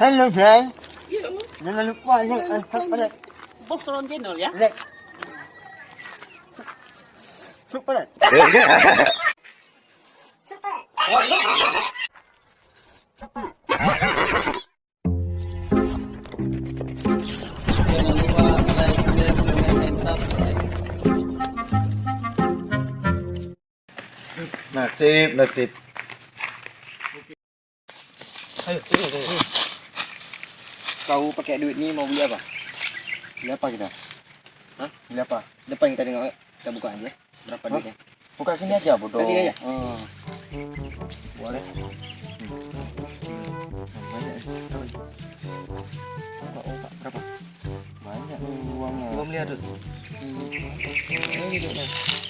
Hello, Jay. Iya. Jangan lupa like. Bos ron channel ya. Like. Super. Jangan lupa like, share, comment, and subscribe. Nasib. Ayo. Kau pakai duit ni mau beli apa? Beli apa kita? Hah? Beli apa? Depan kita tengok, kita buka aja. Berapa duitnya? Buka sini aja, bodoh. Buka sini aja? Boleh. Banyak. Berapa? Banyak uangnya. Gua beli ada.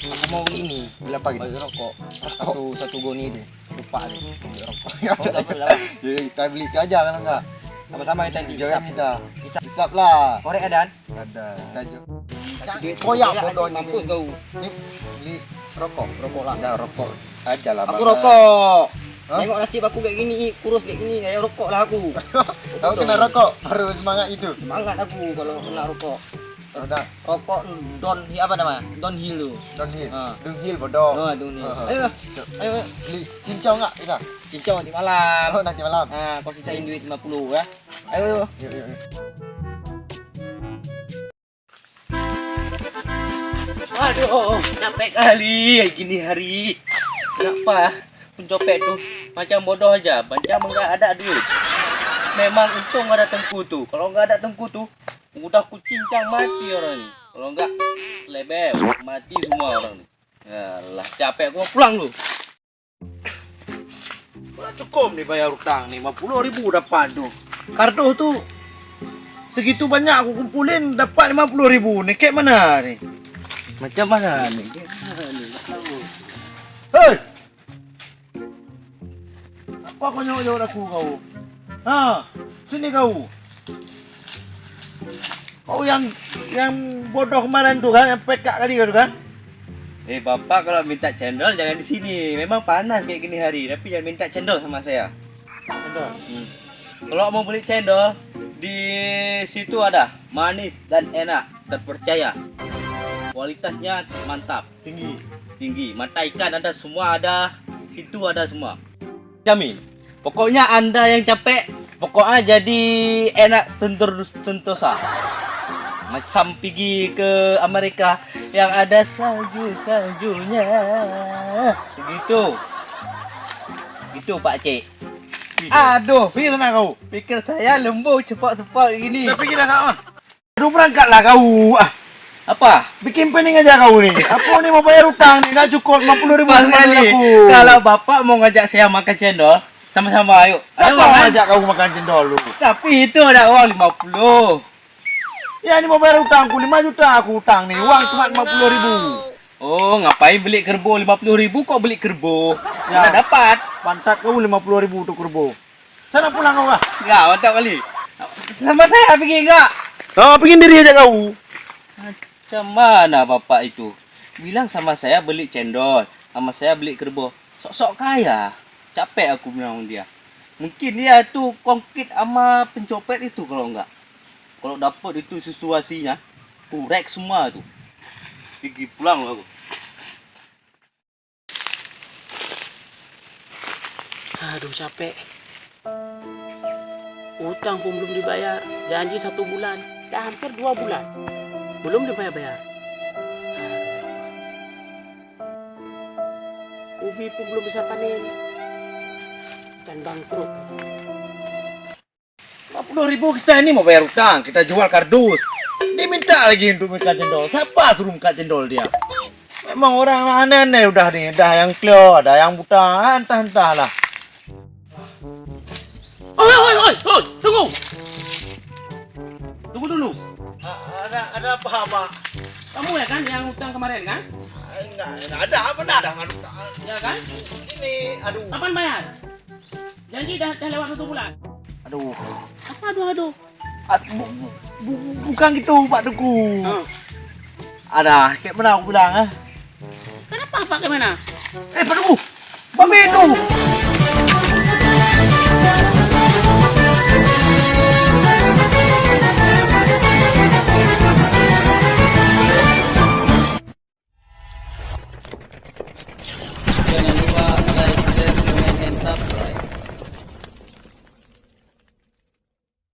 Aku mau beli ini. Beli apa gitu? Beli rokok. Satu goni itu. Lupa deh. Beli rokok. Jadi kita beli aja kan enggak? Sama-sama kita Jangan dihisap. kita. Hisap lah. Korek ada? Ada. Aja. Duit Koyak bodoh ini. mampus kau. Ini beli Rokok lah. ada rokok aja lah. Aku Bang. rokok. Hah? Tengok nasib aku kayak gini, kurus kayak gini, kayak rokok lah aku. Kau kena rokok baru semangat itu. Semangat aku kalau kena rokok. Udah. Rokok apa namanya? Downhill tu. Downhill. Ah. Downhill bodoh. Oh, downhill. Ah. Ayo. Beli cincau enggak kita? Cincang nanti malam. Oh, nanti malam. Kau sisain duit 50 ya. Ayo. Yuk. Aduh, capek kali gini hari. Kenapa pencopet tuh macam bodoh aja, macam enggak ada duit. Memang untung ada Tengku tuh. Kalau enggak ada Tengku tuh, udah ku cincang mati orang nih. Kalau enggak selebem, mati semua orang nih. Yalah, capek aku mau pulang lu. Udah cukup nih bayar utang nih, 50.000 dapat tuh. Kartu tuh segitu banyak aku kumpulin dapat 50.000 nih. Kayak mana nih? Macam mana nih? Nggak tahu. Hei! Apa kau nyok-nyok aku kau? Sini kau. Kau yang bodoh kemarin tuh kan, yang pekak kali kau kan? Bapak kalau minta cendol jangan di sini. Memang panas kayak gini hari, tapi jangan minta cendol sama saya. Betul. Kalau mau beli cendol di situ ada manis dan enak, terpercaya. Kualitasnya mantap, tinggi. Mata ikan ada semua ada, situ ada semua. Jamin. Pokoknya Anda yang capek, pokoknya jadi enak sentosa. Macam pergi ke Amerika yang ada saljunya. Begitu. Gitu Pak Cik. Aduh, pikir sana kau. Pikir saya lembu cepat-cepat gini. Udah pikir dah kau. Aduh, berangkatlah kau. Apa? Bikin pening aja kau nih. Aku nih mau bayar utang nih, nggak cukup 50.000 Pas sama kali. aku. Kalau Bapak mau ngajak saya makan cendol, sama-sama ayo. Siapa Ayo, mau makan. ngajak kau makan cendol lu? Tapi itu ada uang 50. Ya ini mau bayar utangku 5 juta aku utang nih. Uang cuma 50.000. Oh, ngapain beli kerbau 50.000 kok beli kerbau? Ya. Mana dapat? Pantat kau 50.000 untuk kerbau. Sana pulang kau lah. Enggak, mantap kali. Sama saya pergi enggak? Oh, bikin diri aja kau. Macam mana Bapak itu? Bilang sama saya beli cendol, sama saya beli kerbau. Sok-sok kaya. Capek aku bilang dia. Mungkin dia tuh kongkit sama pencopet itu kalau enggak. Kalau dapat itu situasinya, kurek semua tuh. Pergi pulang aku. Aduh capek. Utang pun belum dibayar. Janji 1 bulan. Dah hampir 2 bulan. Belum dibayar-bayar. Ubi pun belum bisa panen. Dan bangkrut. 50.000 kita ini mau bayar utang. Kita jual kardus. Dia minta lagi untuk makan cendol. Siapa suruh makan cendol dia? Memang orang aneh-aneh udah nih. Ada yang klio, ada yang buta. Entah-entahlah. Oi, tunggu. Tunggu dulu. Ada apa? Kamu ya kan yang utang kemarin kan? Enggak ada apa ada utang. Ya kan? Ini aduh. Kapan bayar? Janji dah lewat 1 bulan. Aduh. Apa aduh? Bukan gitu Pak Teguh. Ada, kayak mana aku bilang Kenapa Pak gimana? Pak Teguh. Mami itu.